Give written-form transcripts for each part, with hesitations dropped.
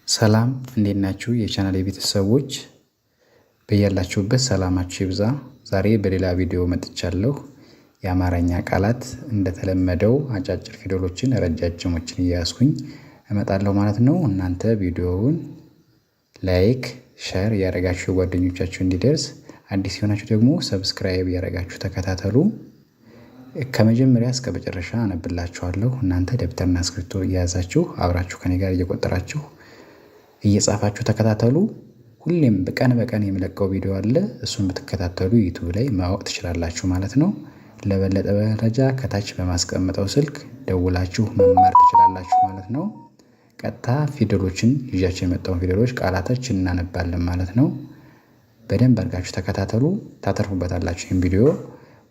ሰላም እንዴት ናችሁ? የቻናል ቤተሰቦች በያላችሁበት ሰላማችሁ ይብዛ። ዛሬ በሌላ ቪዲዮ መጥቻለሁ። የአማርኛ ቃላት እንደተለመደው አጫጭር ፊደሎችን ረጃጅሞችን እያያዝኩኝ እመጣለሁ ማለት ነው። እናንተ ቪዲዮውን ላይክ፣ ሼር ያደረጋችሁ ጓደኞቻችሁ እንዲደርስ፣ አዲስ የሆናችሁ ደግሞ ሰብስክራይብ ያደረጋችሁ ተከታተሉ። ከመጀመሪያ እስከ መጨረሻ አነብላችኋለሁ። እናንተ ደብተርና እስክሪብቶ እየያዛችሁ አብራችሁ ከኔ ጋር እየቆጠራችሁ እየጻፋችሁ ተከታተሉ። ሁሌም በቀን የሚለቀው ቪዲዮ አለ። እሱን ብትከታተሉ ዩቲዩብ ላይ ማወቅ ትችላላችሁ ማለት ነው። ለበለጠ መረጃ ከታች በማስቀመጠው ስልክ ደውላችሁ መማር ትችላላችሁ ማለት ነው። ቀጥታ ፊደሎችን ይዣቸው የመጣውን ፊደሎች ቃላቶችን እናነባለን ማለት ነው። በደንብ አድርጋችሁ ተከታተሉ፣ ታተርፉበታላችሁ። ይህን ቪዲዮ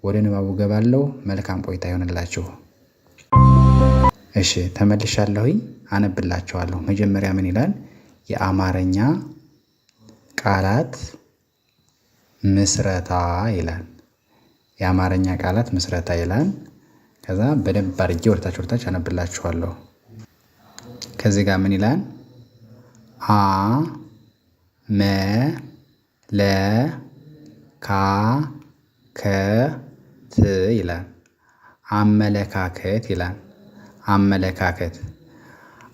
ወደ ንባቡ ገባለሁ። መልካም ቆይታ ይሆንላችሁ። እሺ ተመልሻለሁኝ፣ አነብላችኋለሁ። መጀመሪያ ምን ይላል? የአማርኛ ቃላት ምስረታ ይላል። የአማርኛ ቃላት ምስረታ ይላል። ከዛ በደንብ አድርጌ ወደታች አነብላችኋለሁ። ከዚህ ጋር ምን ይላል? አ መ ለ ካ ከ ት ይላል። አመለካከት ይላል።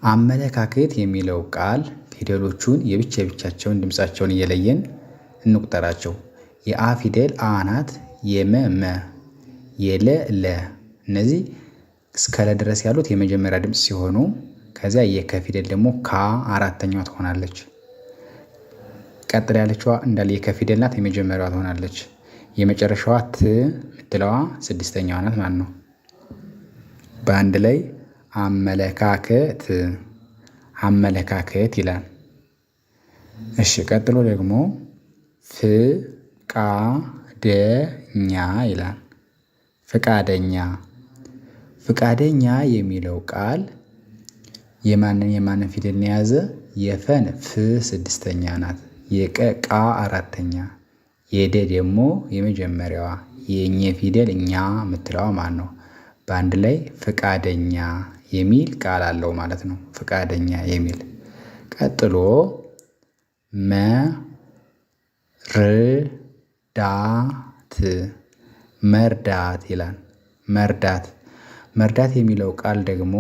አመለካከት የሚለው ቃል ፊደሎቹን የብቻቸውን ድምፃቸውን እየለየን እንቁጠራቸው። የአ ፊደል አ ናት። የመ መ፣ የለ ለ። እነዚህ እስከ ለ ድረስ ያሉት የመጀመሪያ ድምፅ ሲሆኑ ከዚያ የከ ፊደል ደግሞ ካ አራተኛዋ ትሆናለች። ቀጥላ ያለችዋ እንዳለ የከ ፊደል ናት፣ የመጀመሪያዋ ትሆናለች። የመጨረሻዋ ት ምትለዋ ስድስተኛዋ ናት ማለት ነው። በአንድ ላይ አመለካከት ይላል። እሺ ቀጥሎ ደግሞ ፍቃደኛ ይላል። ፍቃደኛ የሚለው ቃል የማንን ፊደል የያዘ? የፈን ፍ ስድስተኛ ናት። የቀ ቃ አራተኛ፣ የደ ደግሞ የመጀመሪያዋ፣ የኘ ፊደል እኛ የምትለዋ ማለት ነው። በአንድ ላይ ፍቃደኛ የሚል ቃል አለው ማለት ነው። ፍቃደኛ የሚል ቀጥሎ መርዳት ይላል። መርዳት የሚለው ቃል ደግሞ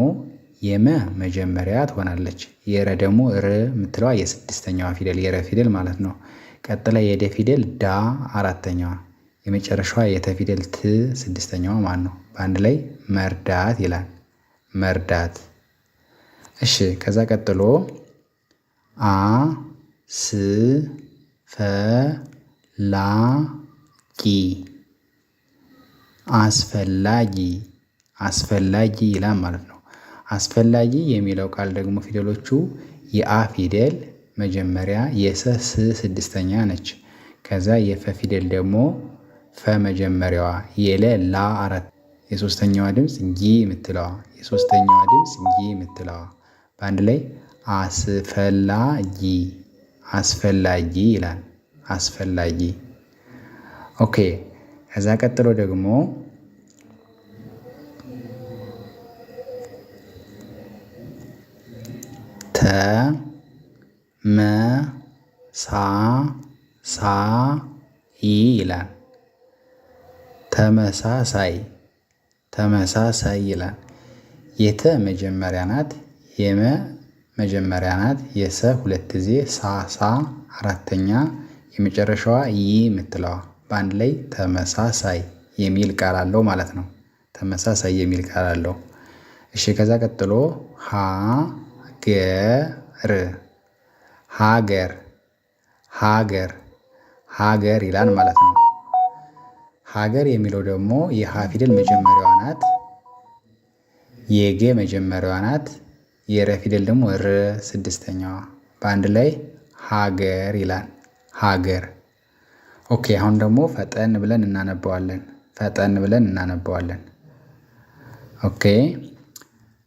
የመ መጀመሪያ ትሆናለች። የረ ደግሞ ር የምትለዋ የስድስተኛዋ ፊደል የረ ፊደል ማለት ነው። ቀጥላ የደ ፊደል ዳ አራተኛዋ፣ የመጨረሻዋ የተ ፊደል ት ስድስተኛዋ ማለት ነው። በአንድ ላይ መርዳት ይላል። መርዳት። እሺ ከዛ ቀጥሎ አስፈላጊ ይላል ማለት ነው። አስፈላጊ የሚለው ቃል ደግሞ ፊደሎቹ የአ ፊደል መጀመሪያ የሰ ስ ስድስተኛ ነች። ከዛ የፈ ፊደል ደግሞ ፈ መጀመሪያዋ፣ የለ ላ አራት፣ የሶስተኛዋ ድምፅ ጊ የምትለዋ በአንድ ላይ አስፈላጊ ይላል። አስፈላጊ። ኦኬ ከዛ ቀጥሎ ደግሞ ተመሳሳይ ይላል። ተመሳሳይ ይላል። የተ መጀመሪያ ናት፣ የመ መጀመሪያ ናት፣ የሰ ሁለት ጊዜ ሳ አራተኛ፣ የመጨረሻዋ ይ የምትለዋ በአንድ ላይ ተመሳሳይ የሚል ቃል አለው ማለት ነው። ተመሳሳይ የሚል ቃል አለው። እሺ ከዛ ቀጥሎ ሀገር ይላል ማለት ነው። ሀገር የሚለው ደግሞ የሀ ፊደል መጀመሪያዋ ናት፣ የገ መጀመሪያዋ ናት፣ የረ ፊደል ደግሞ ር ስድስተኛዋ በአንድ ላይ ሀገር ይላል። ሀገር። ኦኬ አሁን ደግሞ ፈጠን ብለን እናነበዋለን። ኦኬ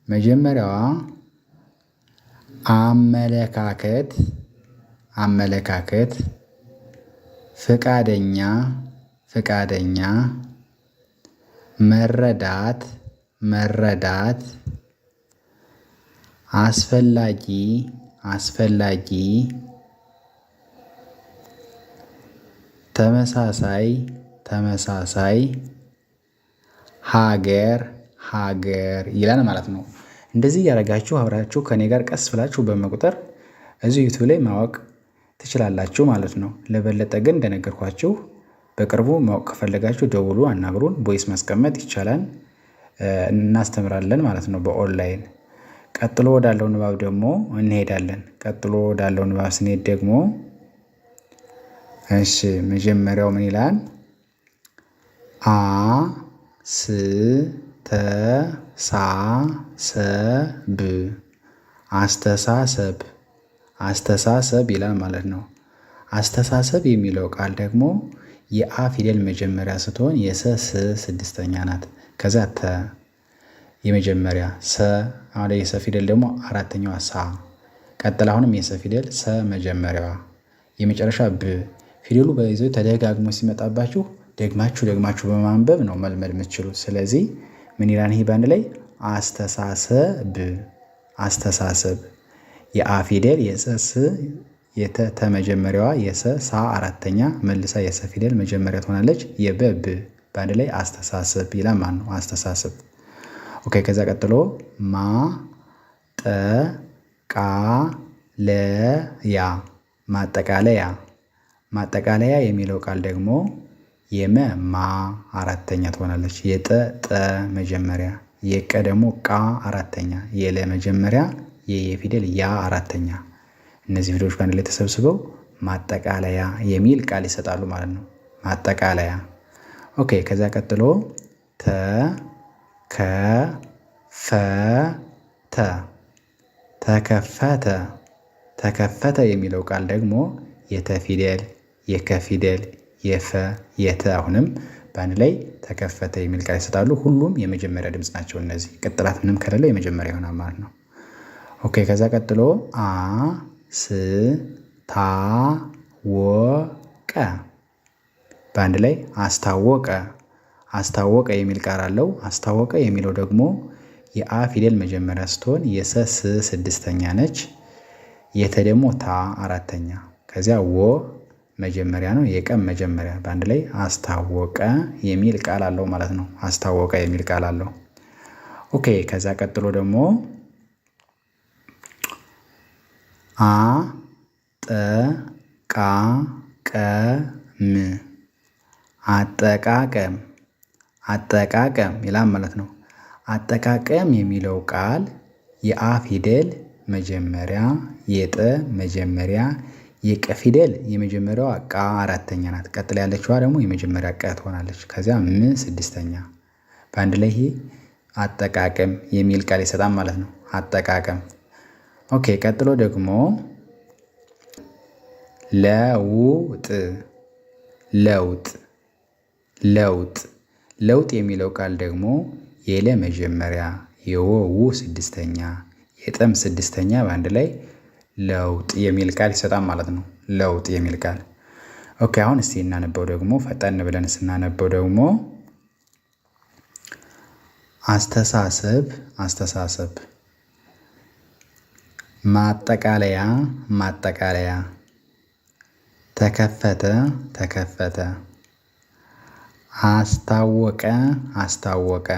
መጀመሪያዋ አመለካከት፣ ፍቃደኛ፣ መረዳት፣ አስፈላጊ አስፈላጊ ተመሳሳይ ተመሳሳይ ሀገር ሀገር ይላል ማለት ነው። እንደዚህ እያደረጋችሁ አብራችሁ ከኔ ጋር ቀስ ብላችሁ በመቁጠር እዚህ ዩቲዩብ ላይ ማወቅ ትችላላችሁ ማለት ነው። ለበለጠ ግን እንደነገርኳችሁ በቅርቡ ማወቅ ከፈለጋችሁ ደውሉ፣ አናግሩን። ቮይስ ማስቀመጥ ይቻላል፣ እናስተምራለን ማለት ነው በኦንላይን። ቀጥሎ ወዳለው ንባብ ደግሞ እንሄዳለን። ቀጥሎ ወዳለው ንባብ ስንሄድ ደግሞ እሺ መጀመሪያው ምን ይላል? አ ስ ተ ሳ ሰ ብ አስተሳሰብ አስተሳሰብ ይላል ማለት ነው። አስተሳሰብ የሚለው ቃል ደግሞ የአ ፊደል መጀመሪያ ስትሆን የሰ ስ ስድስተኛ ናት። ከዛ ተ የመጀመሪያ ሰ አሁን የሰ ፊደል ደግሞ አራተኛዋ ሳ ቀጥላ አሁንም የሰ ፊደል ሰ መጀመሪያዋ የመጨረሻ ብ ፊደሉ በይዘው ተደጋግሞ ሲመጣባችሁ ደግማችሁ በማንበብ ነው መልመድ የምትችሉት። ስለዚህ ምን ይላል ይሄ ባንድ ላይ አስተሳሰብ አስተሳሰብ የአ ፊደል የሰ ስ የተ መጀመሪያዋ የሰ ሳ አራተኛ መልሳ የሰ ፊደል መጀመሪያ ትሆናለች። የበ ብ ባንድ ላይ አስተሳሰብ ይላል ማለት ነው። አስተሳሰብ ኦኬ። ከዛ ቀጥሎ ማ ጠ ቃ ለ ያ ማጠቃለያ ማጠቃለያ የሚለው ቃል ደግሞ የመ ማ አራተኛ ትሆናለች። የጠ ጠ መጀመሪያ የቀ ደግሞ ቃ አራተኛ የለ መጀመሪያ የፊደል ያ አራተኛ እነዚህ ፊደሎች በአንድ ላይ ተሰብስበው ማጠቃለያ የሚል ቃል ይሰጣሉ ማለት ነው። ማጠቃለያ ኦኬ። ከዛ ቀጥሎ ተ ከ ፈ ተ ተከፈተ ተከፈተ የሚለው ቃል ደግሞ የተ ፊደል የከ ፊደል የፈ የተ አሁንም በአንድ ላይ ተከፈተ የሚል ቃል ይሰጣሉ። ሁሉም የመጀመሪያ ድምፅ ናቸው። እነዚህ ቅጥላት ምንም ከሌለው የመጀመሪያ ይሆናል ማለት ነው። ኦኬ ከዛ ቀጥሎ አ ስ ታ ወ ቀ በአንድ ላይ አስታወቀ አስታወቀ የሚል ቃል አለው። አስታወቀ የሚለው ደግሞ የአ ፊደል መጀመሪያ ስትሆን የሰ ስ ስድስተኛ ነች። የተ ደግሞ ታ አራተኛ ከዚያ ወ መጀመሪያ ነው። የቀም መጀመሪያ በአንድ ላይ አስታወቀ የሚል ቃል አለው ማለት ነው። አስታወቀ የሚል ቃል አለው። ኦኬ ከዛ ቀጥሎ ደግሞ አ ጠ ቃ ቀ ም አጠቃቀም አጠቃቀም ይላል ማለት ነው። አጠቃቀም የሚለው ቃል የአ ፊደል መጀመሪያ የጠ መጀመሪያ የቀ ፊደል የመጀመሪያዋ ቃ አራተኛ ናት። ቀጥላ ያለችዋ ደግሞ የመጀመሪያ ቀ ትሆናለች። ከዚያ ም ስድስተኛ በአንድ ላይ ይሄ አጠቃቀም የሚል ቃል ይሰጣል ማለት ነው። አጠቃቀም ኦኬ። ቀጥሎ ደግሞ ለውጥ ለውጥ ለውጥ ለውጥ የሚለው ቃል ደግሞ የለ መጀመሪያ የወው ስድስተኛ የጠም ስድስተኛ በአንድ ላይ ለውጥ የሚል ቃል ይሰጣል ማለት ነው። ለውጥ የሚል ቃል ኦኬ። አሁን እስቲ እናነበው ደግሞ ፈጠን ብለን ስናነበው ደግሞ አስተሳሰብ አስተሳሰብ ማጠቃለያ ማጠቃለያ ተከፈተ ተከፈተ አስታወቀ አስታወቀ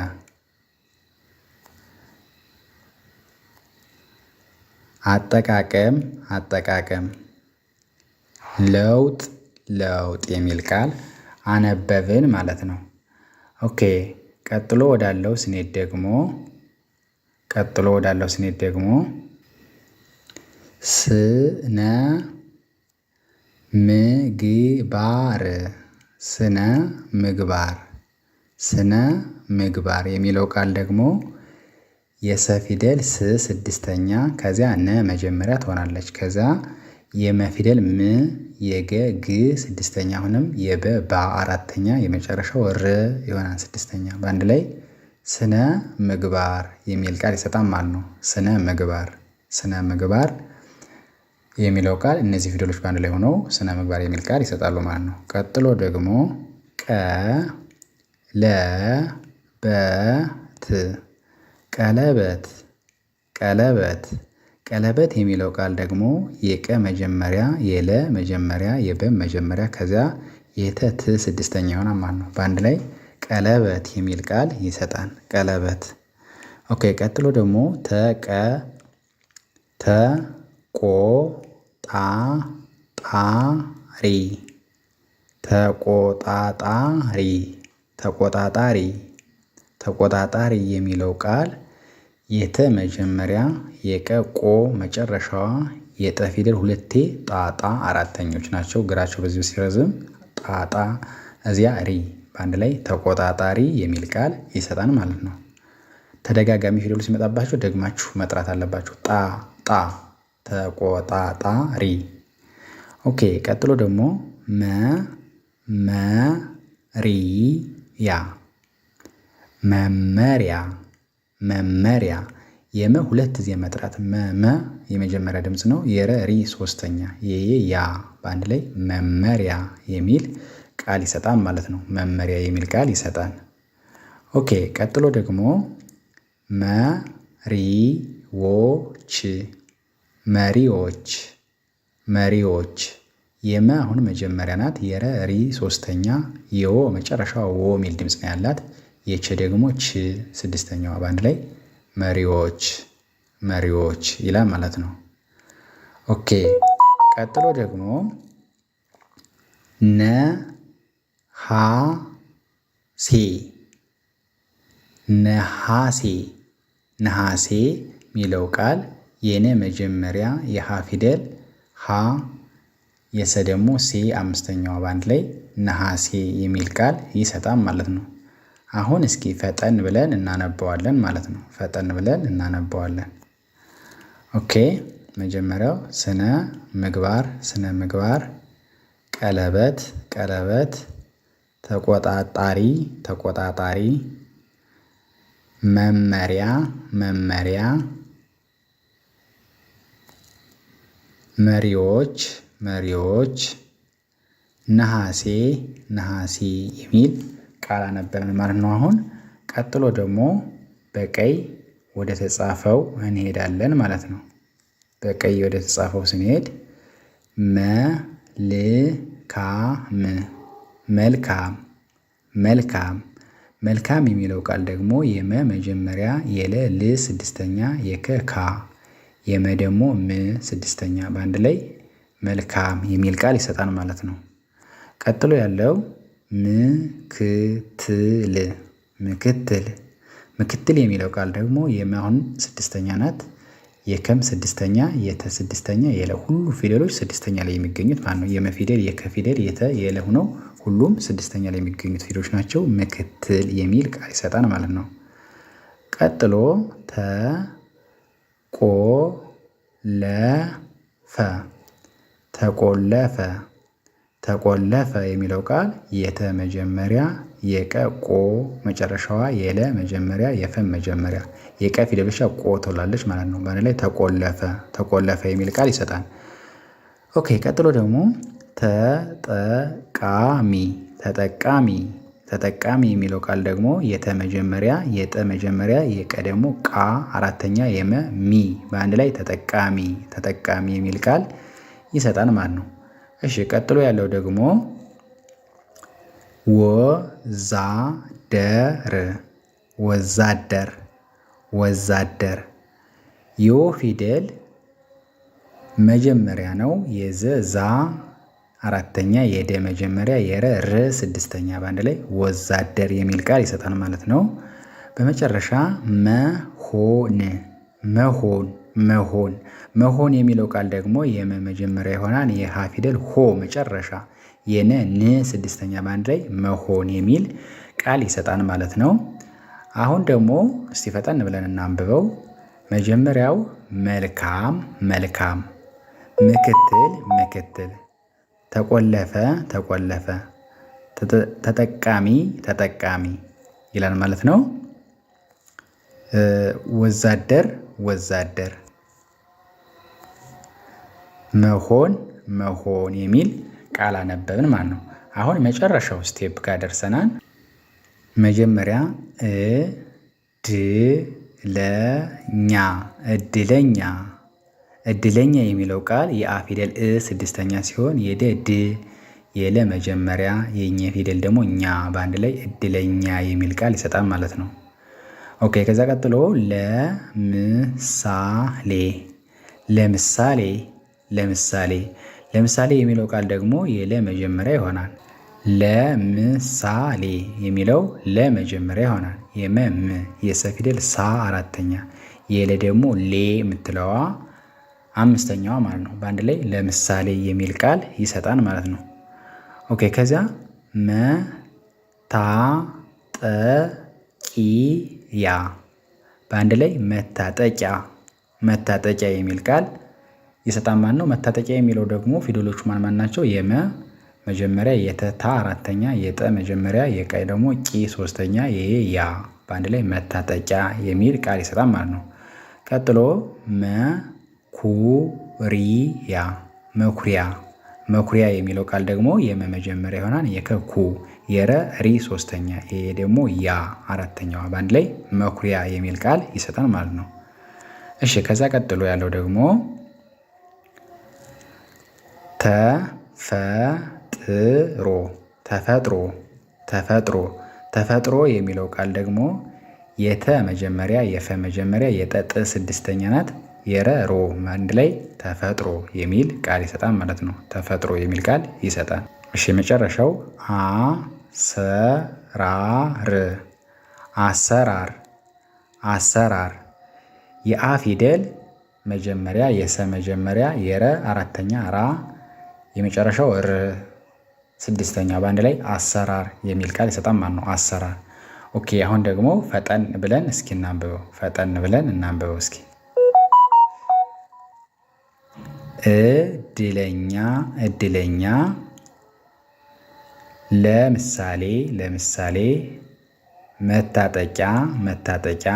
አጠቃቀም አጠቃቀም ለውጥ ለውጥ የሚል ቃል አነበብን ማለት ነው። ኦኬ ቀጥሎ ወዳለው ስንሄድ ደግሞ ስነ ምግባር ስነ ምግባር ስነ ምግባር የሚለው ቃል ደግሞ የሰ ፊደል ስ ስድስተኛ ከዚያ ነ መጀመሪያ ትሆናለች። ከዛ የመ ፊደል ም የገ ግ ስድስተኛ አሁንም የበ ባ አራተኛ የመጨረሻው ር ይሆናል ስድስተኛ በአንድ ላይ ስነ ምግባር የሚል ቃል ይሰጣል ማለት ነው። ስነ ምግባር ስነ ምግባር የሚለው ቃል እነዚህ ፊደሎች በአንድ ላይ ሆነው ስነ ምግባር የሚል ቃል ይሰጣሉ ማለት ነው። ቀጥሎ ደግሞ ቀለበት ቀለበት ቀለበት ቀለበት የሚለው ቃል ደግሞ የቀ መጀመሪያ የለ መጀመሪያ የበ መጀመሪያ ከዚያ የተ ስድስተኛ ይሆናል ማለት ነው። በአንድ ላይ ቀለበት የሚል ቃል ይሰጣል። ቀለበት። ኦኬ ቀጥሎ ደግሞ ተቆጣጣሪ ተቆጣጣሪ ተቆጣጣሪ ተቆጣጣሪ የሚለው ቃል የተ መጀመሪያ የቀ ቆ መጨረሻዋ የጠ ፊደል ሁለቴ ጣጣ አራተኞች ናቸው። እግራቸው በዚሁ ሲረዝም ጣጣ እዚያ ሪ በአንድ ላይ ተቆጣጣሪ የሚል ቃል ይሰጣል ማለት ነው። ተደጋጋሚ ፊደሉ ሲመጣባቸው ደግማችሁ መጥራት አለባችሁ። ጣ ተቆጣጣሪ። ኦኬ ቀጥሎ ደግሞ መመሪያ መመሪያ መመሪያ የመ ሁለት ጊዜ መጥራት መመ የመጀመሪያ ድምፅ ነው። የረ ሪ ሶስተኛ የየ ያ በአንድ ላይ መመሪያ የሚል ቃል ይሰጣል ማለት ነው። መመሪያ የሚል ቃል ይሰጣል። ኦኬ ቀጥሎ ደግሞ መሪዎች መሪዎች መሪዎች የመ አሁን መጀመሪያ ናት። የረ ሪ ሶስተኛ የወ መጨረሻዋ ወ የሚል ድምፅ ነው ያላት። የቸ ደግሞ ች ስድስተኛዋ በአንድ ላይ መሪዎች መሪዎች ይላል ማለት ነው። ኦኬ ቀጥሎ ደግሞ ነሐሴ ነሐሴ ነሐሴ የሚለው ቃል የነ መጀመሪያ የሃ ፊደል ሃ የሰ ደግሞ ሴ አምስተኛዋ በአንድ ላይ ነሐሴ የሚል ቃል ይሰጣል ማለት ነው። አሁን እስኪ ፈጠን ብለን እናነበዋለን ማለት ነው። ፈጠን ብለን እናነበዋለን። ኦኬ መጀመሪያው ስነ ምግባር ቀለበት ተቆጣጣሪ መመሪያ መሪዎች ነሐሴ የሚል ቃል አነበብን ማለት ነው። አሁን ቀጥሎ ደግሞ በቀይ ወደ ተጻፈው እንሄዳለን ማለት ነው። በቀይ ወደ ተጻፈው ስንሄድ መልካም የሚለው ቃል ደግሞ የመ መጀመሪያ የለ ል ስድስተኛ የከ ካ የመ ደግሞ ም ስድስተኛ በአንድ ላይ መልካም የሚል ቃል ይሰጣል ማለት ነው። ቀጥሎ ያለው ምክትል የሚለው ቃል ደግሞ የመ አሁን ስድስተኛ ናት። የከም ስድስተኛ የተ ስድስተኛ የለ ሁሉ ፊደሎች ስድስተኛ ላይ የሚገኙት ማለት ነው። የመ ፊደል የከ ፊደል የተ የለ ሆነው ሁሉም ስድስተኛ ላይ የሚገኙት ፊደሎች ናቸው። ምክትል የሚል ቃል ይሰጣል ማለት ነው። ቀጥሎ ተቆለፈ የሚለው ቃል የተ መጀመሪያ የቀ ቆ መጨረሻዋ የለ መጀመሪያ የፈ መጀመሪያ የቀ ፊደል ብቻ ቆ ትውላለች ማለት ነው። በአንድ ላይ ተቆለፈ የሚል ቃል ይሰጣል። ኦኬ ቀጥሎ ደግሞ ተጠቃሚ የሚለው ቃል ደግሞ የተ መጀመሪያ የጠ መጀመሪያ የቀ ደግሞ ቃ አራተኛ የመ ሚ በአንድ ላይ ተጠቃሚ የሚል ቃል ይሰጣል ማለት ነው። እሺ ቀጥሎ ያለው ደግሞ ወዛደር ዮ ፊደል መጀመሪያ ነው። የዘ ዛ አራተኛ የደ መጀመሪያ የረ ር ስድስተኛ በአንድ ላይ ወዛደር የሚል ቃል ይሰጣል ማለት ነው። በመጨረሻ መሆን የሚለው ቃል ደግሞ የመ መጀመሪያ ይሆናል። የሃ ፊደል ሆ መጨረሻ የነ ን ስድስተኛ በአንድ ላይ መሆን የሚል ቃል ይሰጣል ማለት ነው። አሁን ደግሞ እስቲ ፈጠን ብለን እናንብበው። መጀመሪያው መልካም ምክትል ተቆለፈ ተጠቃሚ ይላል ማለት ነው። ወዛደር መሆን የሚል ቃል አነበብን ማለት ነው። አሁን መጨረሻው ስቴፕ ጋር ደርሰናል። መጀመሪያ እድለኛ እድለኛ የሚለው ቃል የአ ፊደል እ ስድስተኛ ሲሆን የደ ድ የለ መጀመሪያ የኘ ፊደል ደግሞ እኛ በአንድ ላይ እድለኛ የሚል ቃል ይሰጣል ማለት ነው። ኦኬ ከዛ ቀጥሎ ለምሳሌ ለምሳሌ ለምሳሌ ለምሳሌ የሚለው ቃል ደግሞ የለ መጀመሪያ ይሆናል። ለምሳሌ የሚለው ለመጀመሪያ ይሆናል። የመም የሰ ፊደል ሳ አራተኛ የለ ደግሞ ሌ የምትለዋ አምስተኛዋ ማለት ነው። በአንድ ላይ ለምሳሌ የሚል ቃል ይሰጣል ማለት ነው። ኦኬ ከዚያ መታጠቂያ በአንድ ላይ መታጠቂያ መታጠቂያ የሚል ቃል ይሰጣል ማለት ነው። መታጠቂያ የሚለው ደግሞ ፊደሎቹ ማን ናቸው? የመ መጀመሪያ የተታ አራተኛ የጠ መጀመሪያ የቀ ደግሞ ቂ ሶስተኛ የየ ያ በአንድ ላይ መታጠቂያ የሚል ቃል ይሰጣል ማለት ነው። ቀጥሎ መኩሪያ መኩሪያ መኩሪያ የሚለው ቃል ደግሞ የመ መጀመሪያ ይሆናል። የከኩ የረ ሪ ሶስተኛ የየ ደግሞ ያ አራተኛዋ በአንድ ላይ መኩሪያ የሚል ቃል ይሰጣል ማለት ነው። እሺ ከዛ ቀጥሎ ያለው ደግሞ ተፈጥሮ ተፈጥሮ ተፈጥሮ ተፈጥሮ የሚለው ቃል ደግሞ የተ መጀመሪያ የፈ መጀመሪያ የጠጥ ስድስተኛ ናት። የረ ሮ አንድ ላይ ተፈጥሮ የሚል ቃል ይሰጣል ማለት ነው። ተፈጥሮ የሚል ቃል ይሰጣል። እሺ የመጨረሻው አሰራር አሰራር አሰራር የአ ፊደል መጀመሪያ የሰ መጀመሪያ የረ አራተኛ ራ የመጨረሻው ር ስድስተኛ በአንድ ላይ አሰራር የሚል ቃል ይሰጣል ማለት ነው። አሰራር። ኦኬ አሁን ደግሞ ፈጠን ብለን እስኪ እናንብበው። ፈጠን ብለን እናንብበው እስኪ። እድለኛ እድለኛ ለምሳሌ ለምሳሌ መታጠቂያ መታጠቂያ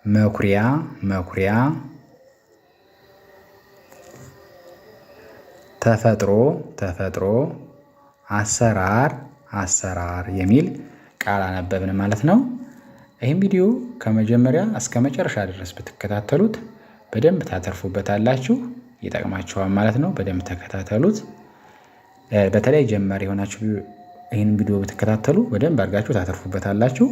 መኩሪያ መኩሪያ ተፈጥሮ ተፈጥሮ አሰራር አሰራር የሚል ቃል አነበብን ማለት ነው። ይህም ቪዲዮ ከመጀመሪያ እስከ መጨረሻ ድረስ ብትከታተሉት በደንብ ታተርፉበታላችሁ፣ ይጠቅማችኋል ማለት ነው። በደንብ ተከታተሉት። በተለይ ጀማሪ የሆናችሁ ይህን ቪዲዮ ብትከታተሉ በደንብ አድርጋችሁ ታተርፉበታላችሁ።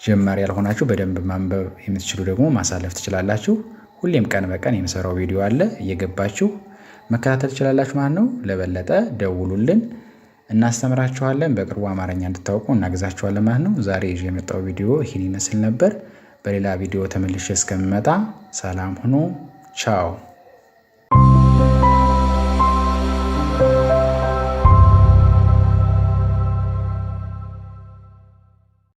ጀማሪ ያልሆናችሁ በደንብ ማንበብ የምትችሉ ደግሞ ማሳለፍ ትችላላችሁ። ሁሌም ቀን በቀን የምሰራው ቪዲዮ አለ፣ እየገባችሁ መከታተል ትችላላችሁ ማለት ነው። ለበለጠ ደውሉልን፣ እናስተምራችኋለን። በቅርቡ አማርኛ እንድታውቁ እናግዛችኋለን ማለት ነው። ዛሬ ይዤ የመጣው ቪዲዮ ይህን ይመስል ነበር። በሌላ ቪዲዮ ተመልሼ እስከምመጣ ሰላም ሁኑ። ቻው